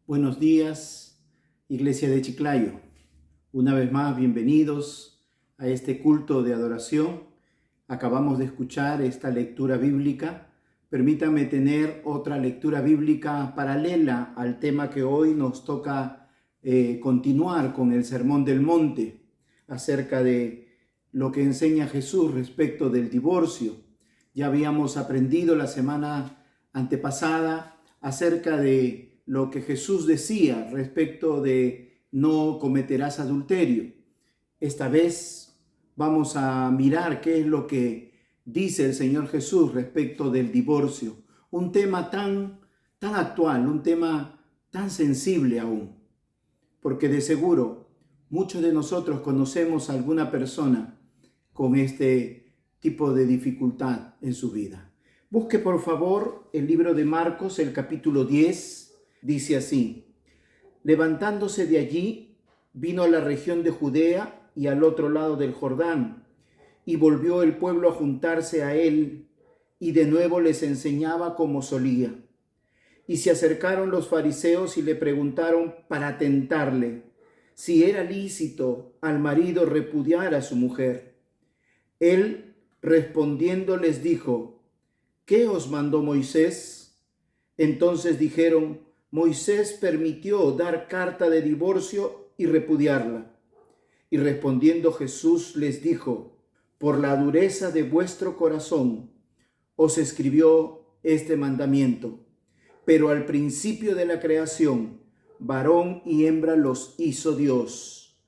Buenos días, Iglesia de Chiclayo. Una vez más, bienvenidos a este culto de adoración. Acabamos de escuchar esta lectura bíblica. Permítanme tener otra lectura bíblica paralela al tema que hoy nos toca continuar con el Sermón del Monte, acerca de lo que enseña Jesús respecto del divorcio. Ya habíamos aprendido la semana antepasada acerca de lo que Jesús decía respecto de no cometerás adulterio. Esta vez vamos a mirar qué es lo que dice el Señor Jesús respecto del divorcio. Un tema tan actual, un tema tan sensible aún. Porque de seguro muchos de nosotros conocemos a alguna persona con este tipo de dificultad en su vida. Busque por favor el libro de Marcos, el capítulo 10. Dice así: levantándose de allí, vino a la región de Judea y al otro lado del Jordán, y volvió el pueblo a juntarse a él, y de nuevo les enseñaba como solía. Y se acercaron los fariseos y le preguntaron para tentarle si era lícito al marido repudiar a su mujer. Él respondiendo les dijo: ¿qué os mandó Moisés? Entonces dijeron: Moisés permitió dar carta de divorcio y repudiarla. Y respondiendo Jesús les dijo: por la dureza de vuestro corazón os escribió este mandamiento. Pero al principio de la creación, varón y hembra los hizo Dios.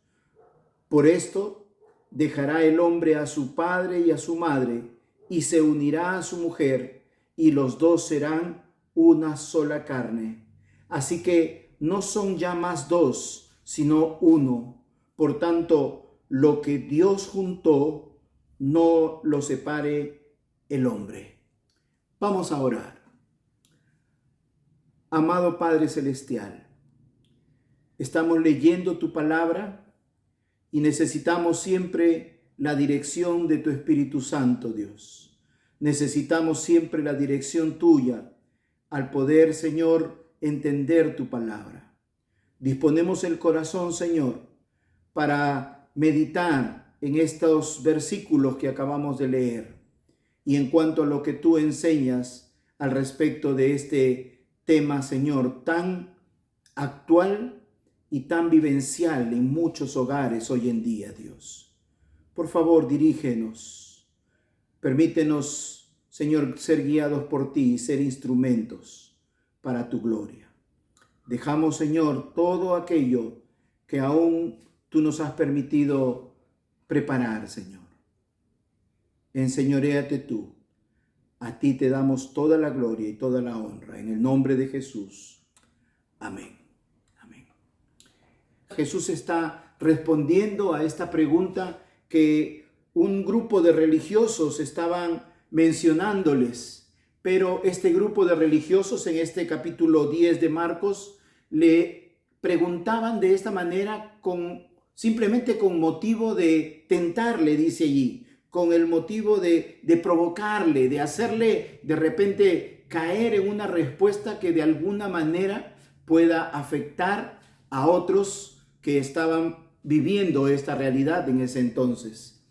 Por esto dejará el hombre a su padre y a su madre, y se unirá a su mujer, y los dos serán una sola carne. Así que no son ya más dos, sino uno. Por tanto, lo que Dios juntó, no lo separe el hombre. Vamos a orar. Amado Padre Celestial, estamos leyendo tu palabra y necesitamos siempre la dirección de tu Espíritu Santo, Dios. Necesitamos siempre la dirección tuya al poder, Señor, entender tu palabra. Disponemos el corazón, Señor, para meditar en estos versículos que acabamos de leer y en cuanto a lo que tú enseñas al respecto de este tema, Señor, tan actual y tan vivencial en muchos hogares hoy en día, Dios. Por favor, dirígenos. Permítenos, Señor, ser guiados por ti y ser instrumentos para tu gloria. Dejamos, Señor, todo aquello que aún tú nos has permitido preparar, Señor. Enseñoréate tú. A ti te damos toda la gloria y toda la honra. En el nombre de Jesús. Amén. Amén. Jesús está respondiendo a esta pregunta que un grupo de religiosos estaban mencionándoles. Pero este grupo de religiosos en este capítulo 10 de Marcos le preguntaban de esta manera simplemente con motivo de tentarle, dice allí, con el motivo de provocarle, de hacerle de repente caer en una respuesta que de alguna manera pueda afectar a otros que estaban viviendo esta realidad en ese entonces.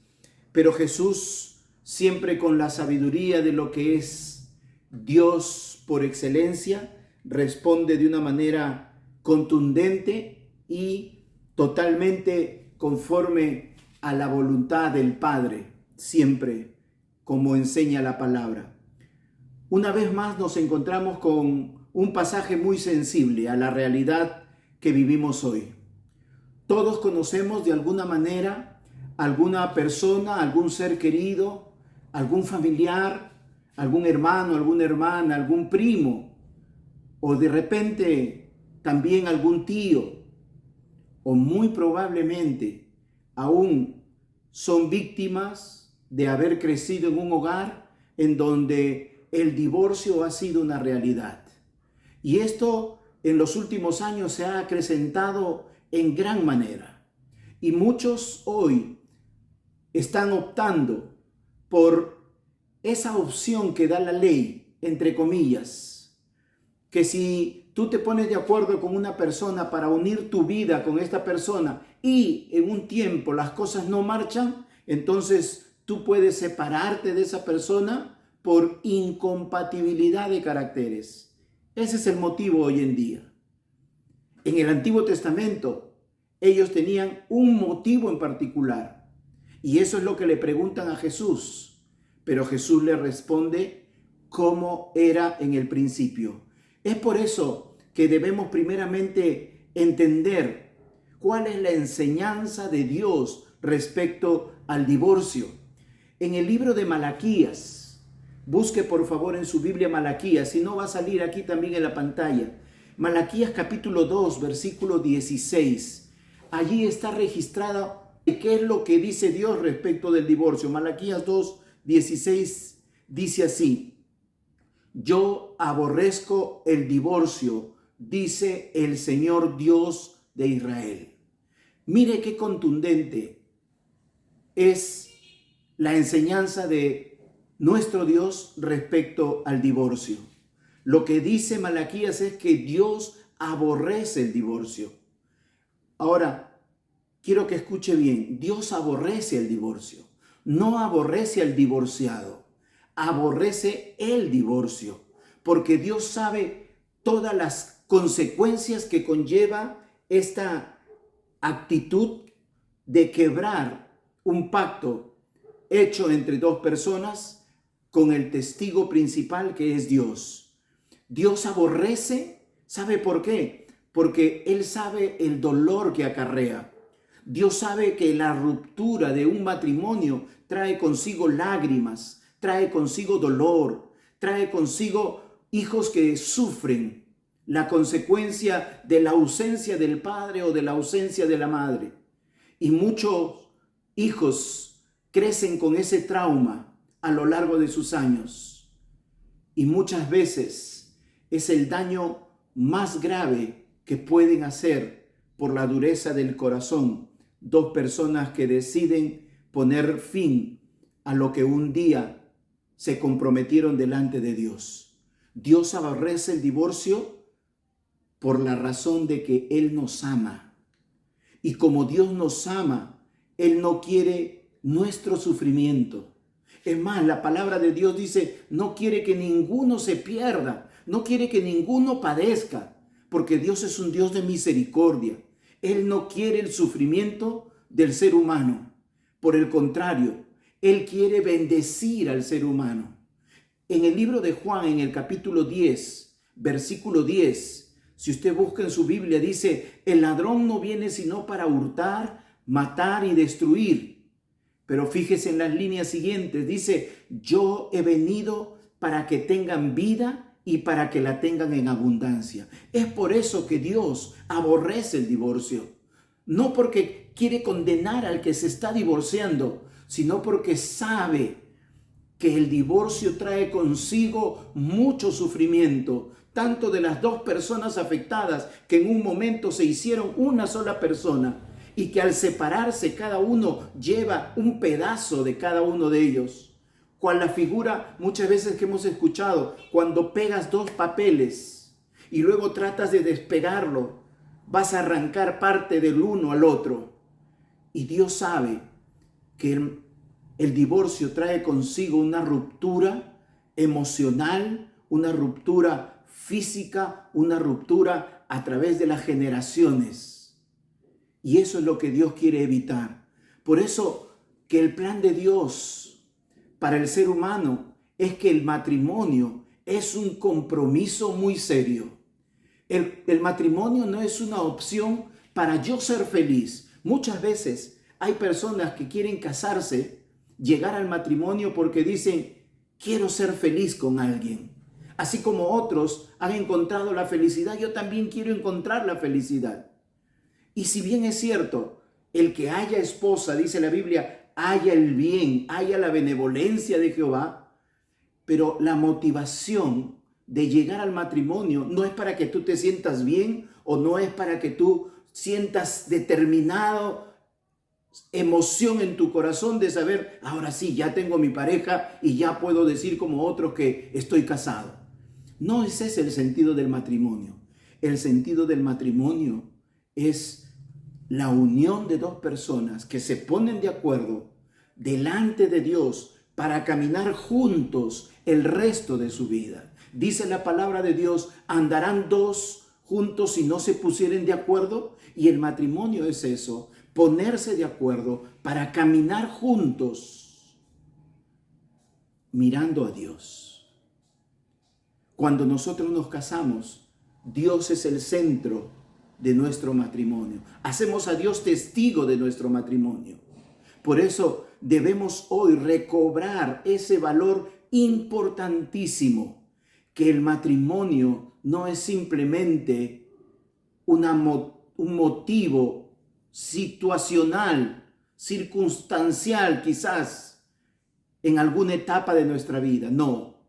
Pero Jesús, siempre con la sabiduría de lo que es Dios por excelencia, responde de una manera contundente y totalmente conforme a la voluntad del Padre, siempre como enseña la palabra. Una vez más nos encontramos con un pasaje muy sensible a la realidad que vivimos hoy. Todos conocemos de alguna manera alguna persona, algún ser querido, algún familiar, algún hermano, alguna hermana, algún primo, o de repente también algún tío, o muy probablemente aún son víctimas de haber crecido en un hogar en donde el divorcio ha sido una realidad. Y esto en los últimos años se ha acrecentado en gran manera. Y muchos hoy están optando por esa opción que da la ley, entre comillas, que si tú te pones de acuerdo con una persona para unir tu vida con esta persona y en un tiempo las cosas no marchan, entonces tú puedes separarte de esa persona por incompatibilidad de caracteres. Ese es el motivo hoy en día. En el Antiguo Testamento, ellos tenían un motivo en particular. Y eso es lo que le preguntan a Jesús. Pero Jesús le responde cómo era en el principio. Es por eso que debemos primeramente entender cuál es la enseñanza de Dios respecto al divorcio. En el libro de Malaquías, busque por favor en su Biblia Malaquías, si no va a salir aquí también en la pantalla. Malaquías capítulo 2, versículo 16. Allí está registrado qué es lo que dice Dios respecto del divorcio. Malaquías 2, 16 dice así: yo aborrezco el divorcio, dice el Señor Dios de Israel. Mire qué contundente es la enseñanza de nuestro Dios respecto al divorcio. Lo que dice Malaquías es que Dios aborrece el divorcio. Ahora, quiero que escuche bien, Dios aborrece el divorcio, no aborrece al divorciado, aborrece el divorcio, porque Dios sabe todas las consecuencias que conlleva esta actitud de quebrar un pacto hecho entre dos personas con el testigo principal que es Dios. Dios aborrece, ¿sabe por qué? Porque Él sabe el dolor que acarrea. Dios sabe que la ruptura de un matrimonio trae consigo lágrimas, trae consigo dolor, trae consigo hijos que sufren la consecuencia de la ausencia del padre o de la ausencia de la madre. Y muchos hijos crecen con ese trauma a lo largo de sus años. Y muchas veces es el daño más grave que pueden hacer por la dureza del corazón dos personas que deciden poner fin a lo que un día se comprometieron delante de Dios. Dios aborrece el divorcio por la razón de que Él nos ama. Y como Dios nos ama, Él no quiere nuestro sufrimiento. Es más, la palabra de Dios dice, no quiere que ninguno se pierda, no quiere que ninguno padezca, porque Dios es un Dios de misericordia. Él no quiere el sufrimiento del ser humano. Por el contrario, Él quiere bendecir al ser humano. En el libro de Juan, en el capítulo 10, versículo 10, si usted busca en su Biblia, dice, el ladrón no viene sino para hurtar, matar y destruir. Pero fíjese en las líneas siguientes, dice, yo he venido para que tengan vida y para que la tengan en abundancia. Es por eso que Dios aborrece el divorcio. No porque quiere condenar al que se está divorciando, sino porque sabe que el divorcio trae consigo mucho sufrimiento, tanto de las dos personas afectadas que en un momento se hicieron una sola persona y que al separarse cada uno lleva un pedazo de cada uno de ellos. Cual la figura muchas veces que hemos escuchado, cuando pegas dos papeles y luego tratas de despegarlo, vas a arrancar parte del uno al otro. Y Dios sabe que el divorcio trae consigo una ruptura emocional, una ruptura física, una ruptura a través de las generaciones. Y eso es lo que Dios quiere evitar. Por eso que el plan de Dios para el ser humano es que el matrimonio es un compromiso muy serio. El matrimonio no es una opción para yo ser feliz. Muchas veces hay personas que quieren casarse, llegar al matrimonio porque dicen, quiero ser feliz con alguien. Así como otros han encontrado la felicidad, yo también quiero encontrar la felicidad. Y si bien es cierto, el que haya esposa, dice la Biblia, haya el bien, haya la benevolencia de Jehová, pero la motivación de llegar al matrimonio no es para que tú te sientas bien o no es para que tú sientas determinado emoción en tu corazón de saber, ahora sí, ya tengo mi pareja y ya puedo decir como otros que estoy casado. No ese es el sentido del matrimonio. El sentido del matrimonio es la unión de dos personas que se ponen de acuerdo delante de Dios para caminar juntos el resto de su vida. Dice la palabra de Dios, andarán dos juntos si no se pusieren de acuerdo. Y el matrimonio es eso, ponerse de acuerdo para caminar juntos, mirando a Dios. Cuando nosotros nos casamos, Dios es el centro de nuestro matrimonio. Hacemos a Dios testigo de nuestro matrimonio. Por eso debemos hoy recobrar ese valor importantísimo, que el matrimonio no es simplemente un motivo situacional, circunstancial quizás, en alguna etapa de nuestra vida. No,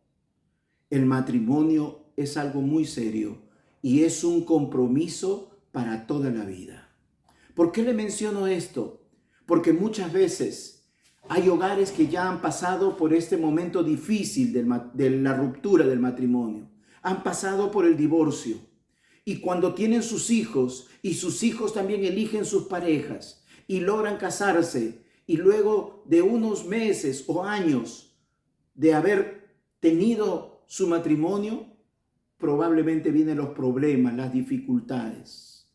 el matrimonio es algo muy serio y es un compromiso para toda la vida. ¿Por qué le menciono esto? Porque muchas veces hay hogares que ya han pasado por este momento difícil de la ruptura del matrimonio. Han pasado por el divorcio. Y cuando tienen sus hijos, y sus hijos también eligen sus parejas, y logran casarse, y luego de unos meses o años de haber tenido su matrimonio, probablemente vienen los problemas, las dificultades.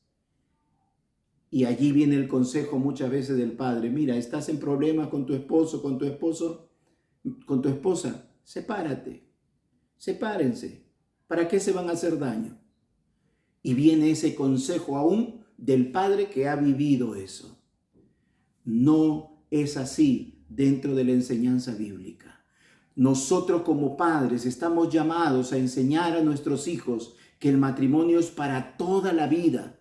Y allí viene el consejo muchas veces del padre. Mira, estás en problemas con tu esposo, con tu esposa. Sepárate, sepárense. ¿Para qué se van a hacer daño? Y viene ese consejo aún del padre que ha vivido eso. No es así dentro de la enseñanza bíblica. Nosotros como padres estamos llamados a enseñar a nuestros hijos que el matrimonio es para toda la vida.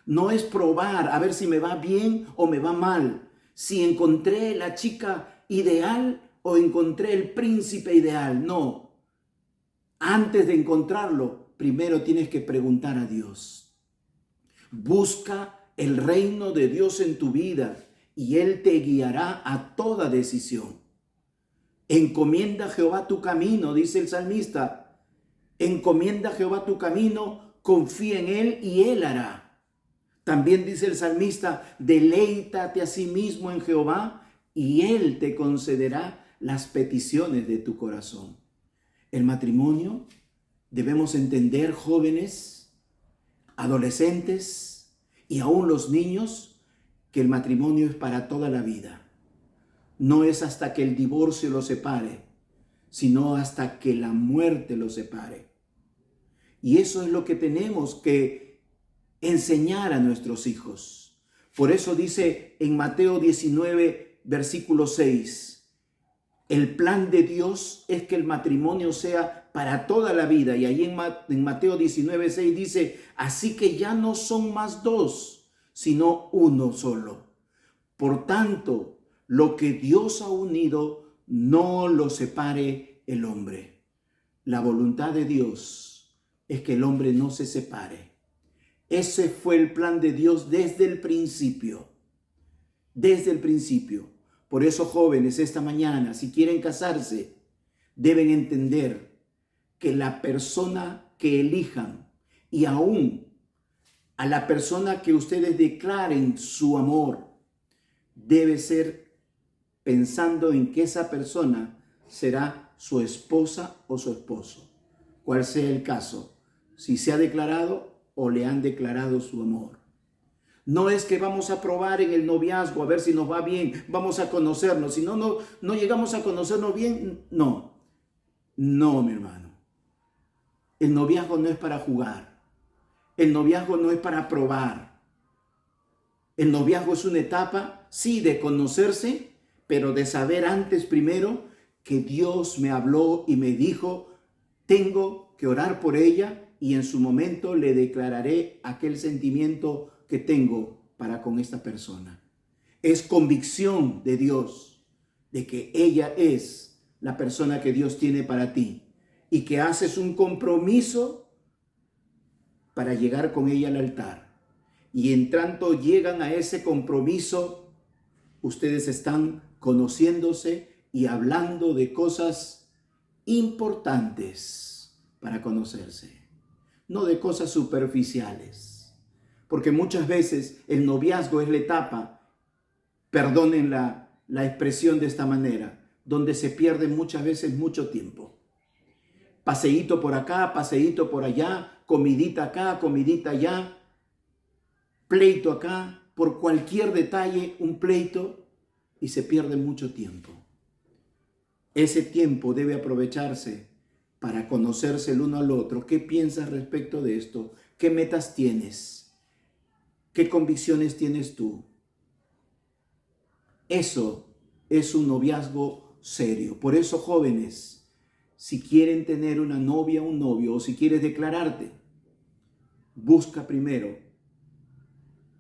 No es probar a ver si me va bien o me va mal, si encontré la chica ideal o encontré el príncipe ideal. No. Antes de encontrarlo, primero tienes que preguntar a Dios. Busca el reino de Dios en tu vida y Él te guiará a toda decisión. Encomienda a Jehová tu camino, dice el salmista. Encomienda a Jehová tu camino, confía en Él y Él hará. También dice el salmista, deleítate a sí mismo en Jehová y Él te concederá las peticiones de tu corazón. El matrimonio, debemos entender, jóvenes, adolescentes y aún los niños, que el matrimonio es para toda la vida. No es hasta que el divorcio los separe, sino hasta que la muerte los separe. Y eso es lo que tenemos que enseñar a nuestros hijos. Por eso dice en Mateo 19, versículo 6, el plan de Dios es que el matrimonio sea para toda la vida. Y ahí en Mateo 19, 6 dice, así que ya no son más dos, sino uno solo. Por tanto, lo que Dios ha unido, no lo separe el hombre. La voluntad de Dios es que el hombre no se separe. Ese fue el plan de Dios desde el principio. Desde el principio. Por eso, jóvenes, esta mañana, si quieren casarse, deben entender que la persona que elijan y aún a la persona que ustedes declaren su amor, debe ser pensando en que esa persona será su esposa o su esposo, cual sea el caso, si se ha declarado o le han declarado su amor. No es que vamos a probar en el noviazgo a ver si nos va bien, vamos a conocernos, si no llegamos a conocernos bien, no, mi hermano. El noviazgo no es para jugar, el noviazgo no es para probar. El noviazgo es una etapa, sí, de conocerse, pero de saber antes primero que Dios me habló y me dijo, tengo que orar por ella y en su momento le declararé aquel sentimiento que tengo para con esta persona. Es convicción de Dios de que ella es la persona que Dios tiene para ti y que haces un compromiso para llegar con ella al altar. Y en tanto llegan a ese compromiso, ustedes están conociéndose y hablando de cosas importantes para conocerse. no de cosas superficiales. Porque muchas veces el noviazgo es la etapa, perdonen la expresión de esta manera, donde se pierde muchas veces mucho tiempo. Paseíto por acá, paseíto por allá, comidita acá, comidita allá, pleito acá, por cualquier detalle, un pleito, y se pierde mucho tiempo. Ese tiempo debe aprovecharse para conocerse el uno al otro. ¿Qué piensas respecto de esto? ¿Qué metas tienes? ¿Qué convicciones tienes tú? Eso es un noviazgo serio. Por eso, jóvenes, si quieren tener una novia o un novio, o si quieres declararte, busca primero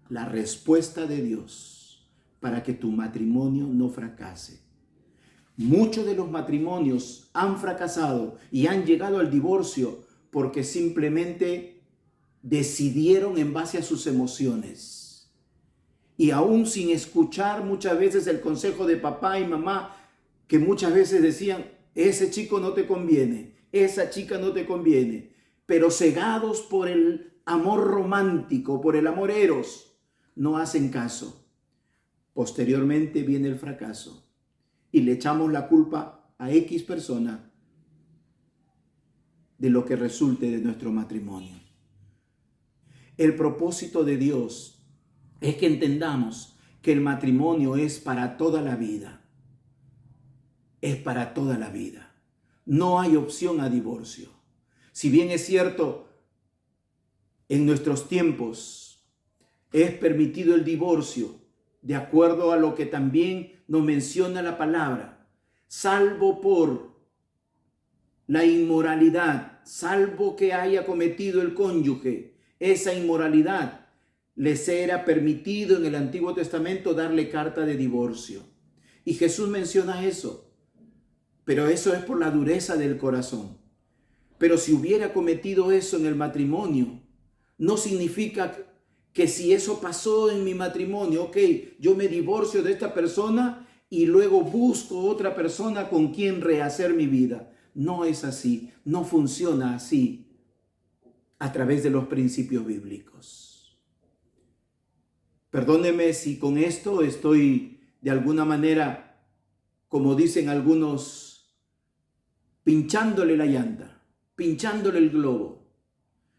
la respuesta de Dios para que tu matrimonio no fracase. Muchos de los matrimonios han fracasado y han llegado al divorcio porque simplemente decidieron en base a sus emociones. Y aún sin escuchar muchas veces el consejo de papá y mamá, que muchas veces decían, ese chico no te conviene, esa chica no te conviene, pero cegados por el amor romántico, por el amor eros, no hacen caso. Posteriormente viene el fracaso y le echamos la culpa a X persona de lo que resulte de nuestro matrimonio. El propósito de Dios es que entendamos que el matrimonio es para toda la vida. Es para toda la vida. No hay opción a divorcio. Si bien es cierto, en nuestros tiempos es permitido el divorcio, de acuerdo a lo que también nos menciona la palabra, salvo por la inmoralidad, salvo que haya cometido el cónyuge esa inmoralidad, les era permitido en el Antiguo Testamento darle carta de divorcio. Y Jesús menciona eso, pero eso es por la dureza del corazón. Pero si hubiera cometido eso en el matrimonio, no significa que si eso pasó en mi matrimonio, ok, yo me divorcio de esta persona y luego busco otra persona con quien rehacer mi vida. No es así, no funciona así a través de los principios bíblicos. Perdóneme si con esto estoy de alguna manera, como dicen algunos, pinchándole la llanta, pinchándole el globo.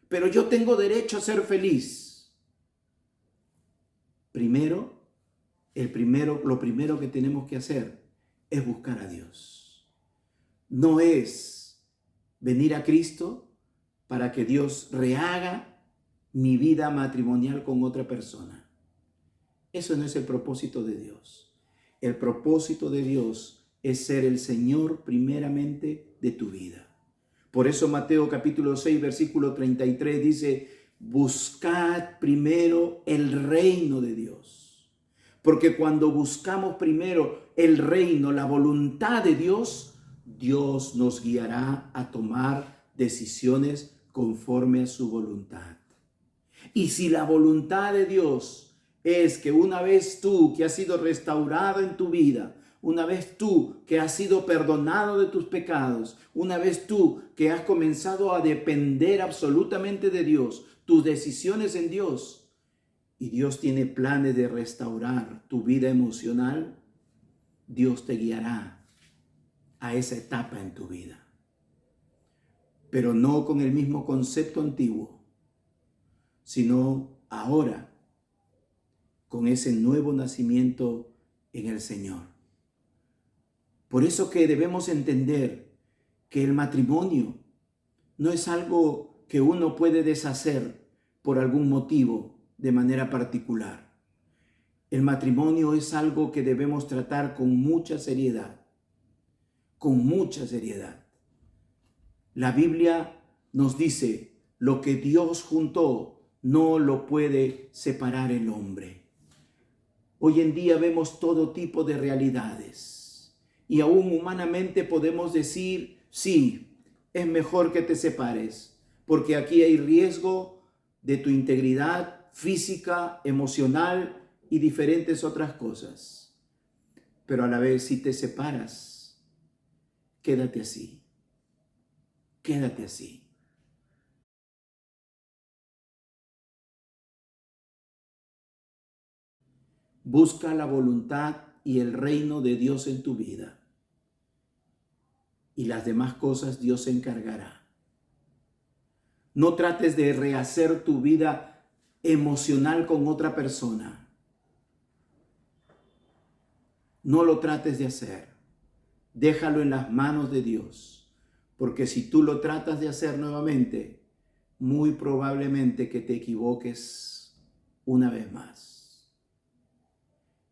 Pero yo tengo derecho a ser feliz. Lo primero que tenemos que hacer es buscar a Dios. No es venir a Cristo para que Dios rehaga mi vida matrimonial con otra persona. Eso no es el propósito de Dios. El propósito de Dios es ser el Señor primeramente de tu vida. Por eso Mateo capítulo 6, versículo 33 dice, buscad primero el reino de Dios. Porque cuando buscamos primero el reino, la voluntad de Dios, Dios nos guiará a tomar decisiones conforme a su voluntad. Y si la voluntad de Dios es que una vez tú que has sido restaurado en tu vida, una vez tú que has sido perdonado de tus pecados, una vez tú que has comenzado a depender absolutamente de Dios, tus decisiones en Dios, y Dios tiene planes de restaurar tu vida emocional, Dios te guiará a esa etapa en tu vida. Pero no con el mismo concepto antiguo, sino ahora con ese nuevo nacimiento en el Señor. Por eso que debemos entender que el matrimonio no es algo que uno puede deshacer por algún motivo de manera particular. El matrimonio es algo que debemos tratar con mucha seriedad, con mucha seriedad. La Biblia nos dice, lo que Dios juntó no lo puede separar el hombre. Hoy en día vemos todo tipo de realidades y aún humanamente podemos decir, sí, es mejor que te separes, porque aquí hay riesgo de tu integridad física, emocional y diferentes otras cosas. Pero a la vez, si te separas, quédate así. Quédate así. Busca la voluntad y el reino de Dios en tu vida. Y las demás cosas Dios se encargará. No trates de rehacer tu vida emocional con otra persona. No lo trates de hacer. Déjalo en las manos de Dios. Porque si tú lo tratas de hacer nuevamente, muy probablemente que te equivoques una vez más.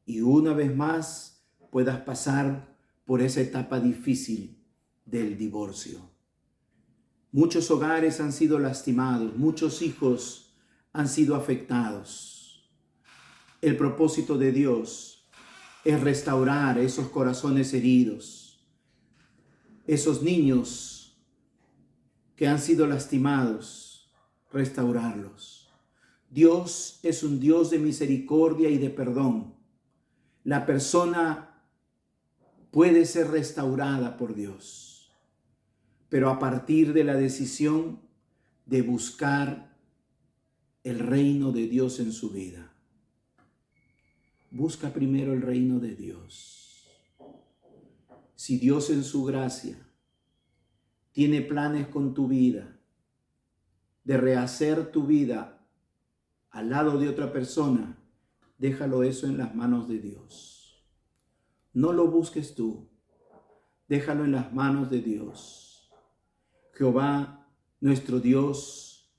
Y una vez más puedas pasar por esa etapa difícil del divorcio. Muchos hogares han sido lastimados, muchos hijos han sido afectados. El propósito de Dios es restaurar esos corazones heridos, esos niños que han sido lastimados, restaurarlos. Dios es un Dios de misericordia y de perdón. La persona puede ser restaurada por Dios, pero a partir de la decisión de buscar el reino de Dios en su vida. Busca primero el reino de Dios. Si Dios en su gracia tiene planes con tu vida, de rehacer tu vida al lado de otra persona, déjalo eso en las manos de Dios. No lo busques tú, déjalo en las manos de Dios. Jehová, nuestro Dios,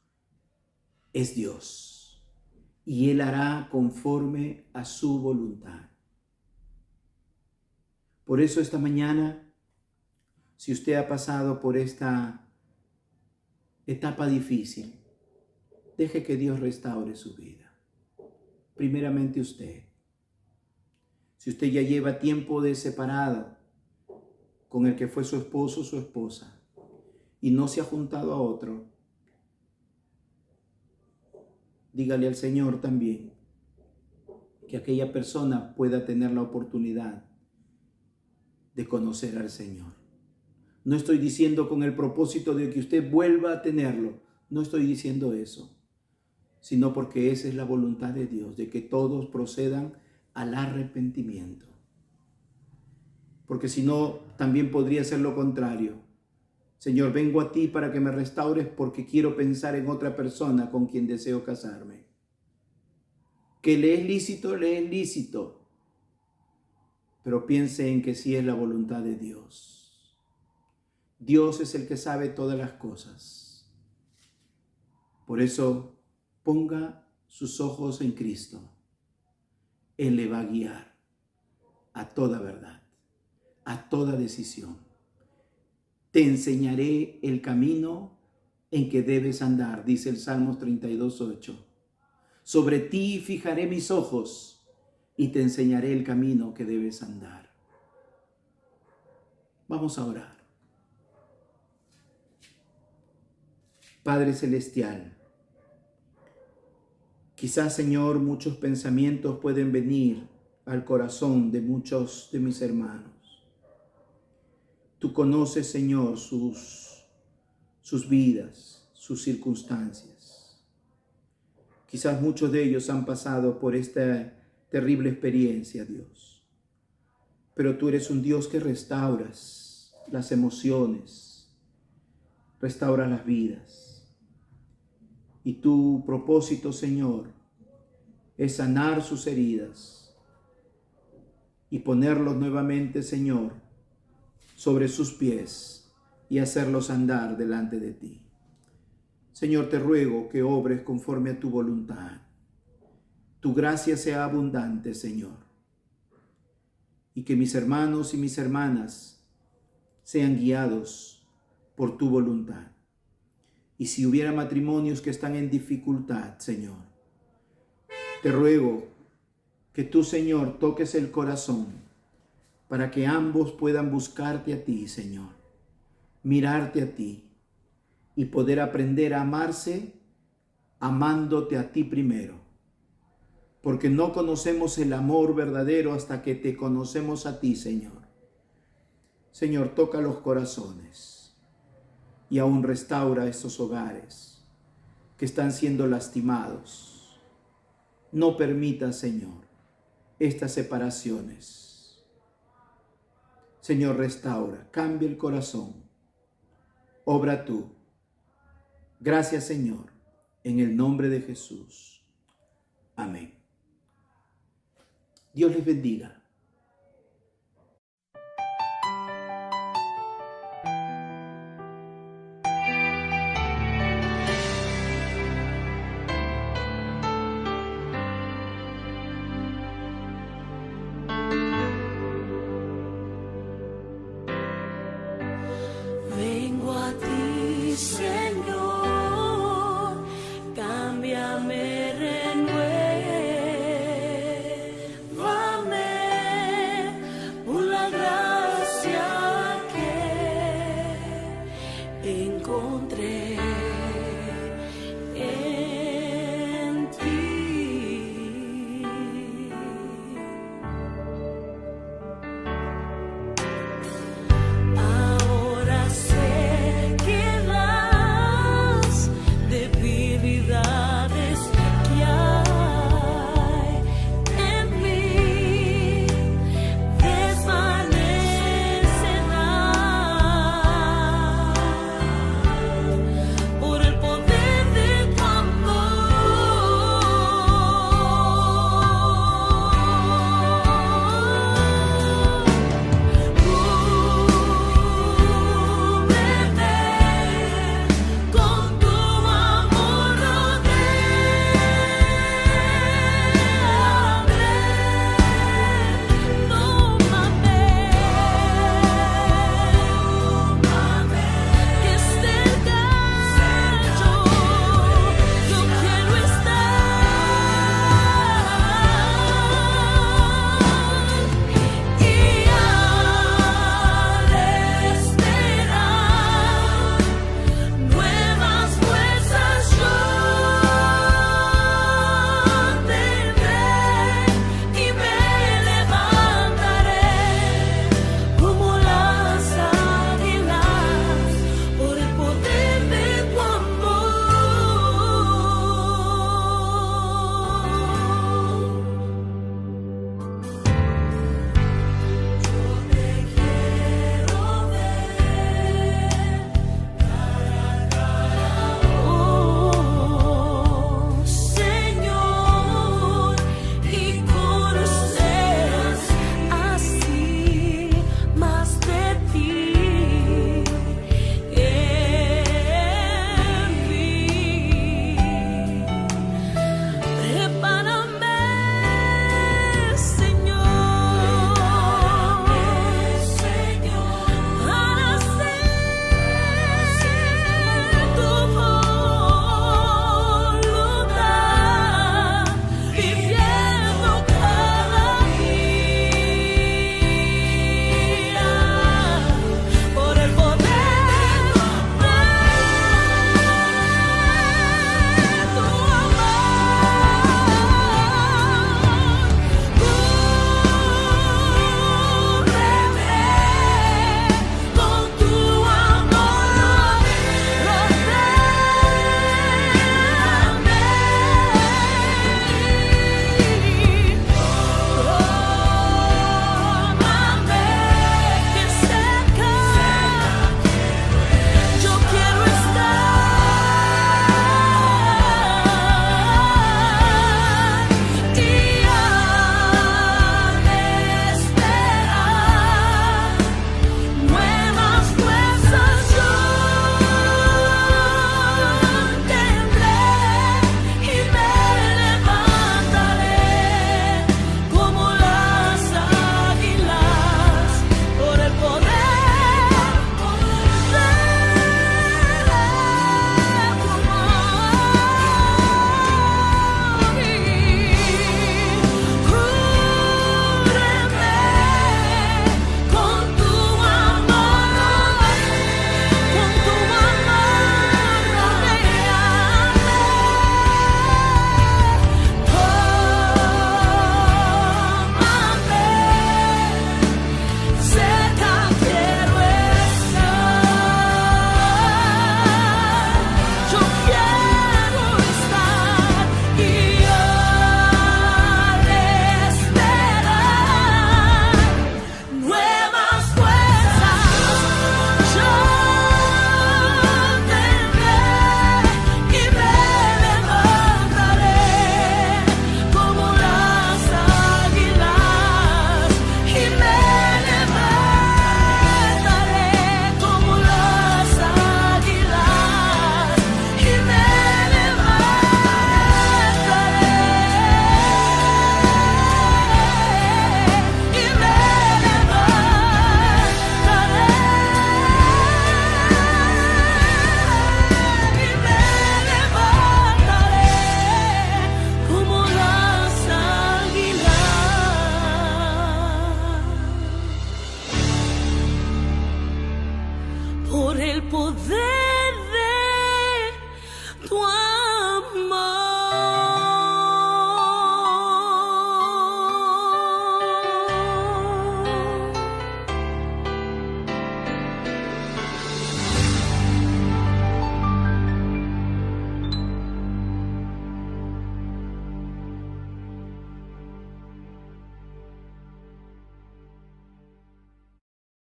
es Dios, y Él hará conforme a su voluntad. Por eso esta mañana, si usted ha pasado por esta etapa difícil, deje que Dios restaure su vida. Primeramente usted. Si usted ya lleva tiempo de separado con el que fue su esposo o su esposa y no se ha juntado a otro, dígale al Señor también que aquella persona pueda tener la oportunidad de conocer al Señor. No estoy diciendo con el propósito de que usted vuelva a tenerlo, no estoy diciendo eso, sino porque esa es la voluntad de Dios, de que todos procedan al arrepentimiento. Porque si no, también podría ser lo contrario. Señor, vengo a ti para que me restaures porque quiero pensar en otra persona con quien deseo casarme. Que le es lícito, le es lícito. Pero piense en que sí es la voluntad de Dios. Dios es el que sabe todas las cosas. Por eso, ponga sus ojos en Cristo. Él le va a guiar a toda verdad, a toda decisión. Te enseñaré el camino en que debes andar, dice el Salmos 32:8. Sobre ti fijaré mis ojos y te enseñaré el camino que debes andar. Vamos a orar. Padre Celestial, quizás, Señor, muchos pensamientos pueden venir al corazón de muchos de mis hermanos. Tú conoces, Señor, sus vidas, sus circunstancias. Quizás muchos de ellos han pasado por esta terrible experiencia, Dios. Pero tú eres un Dios que restauras las emociones, restauras las vidas. Y tu propósito, Señor, es sanar sus heridas y ponerlos nuevamente, Señor, sobre sus pies y hacerlos andar delante de ti. Señor, te ruego que obres conforme a tu voluntad. Tu gracia sea abundante, Señor, y que mis hermanos y mis hermanas sean guiados por tu voluntad. Y si hubiera matrimonios que están en dificultad, Señor, te ruego que tú, Señor, toques el corazón para que ambos puedan buscarte a ti, Señor, mirarte a ti y poder aprender a amarse amándote a ti primero. Porque no conocemos el amor verdadero hasta que te conocemos a ti, Señor. Señor, toca los corazones y aún restaura estos hogares que están siendo lastimados. No permita, Señor, estas separaciones. Señor, restaura, cambia el corazón. Obra tú. Gracias, Señor, en el nombre de Jesús. Amén. Dios les bendiga.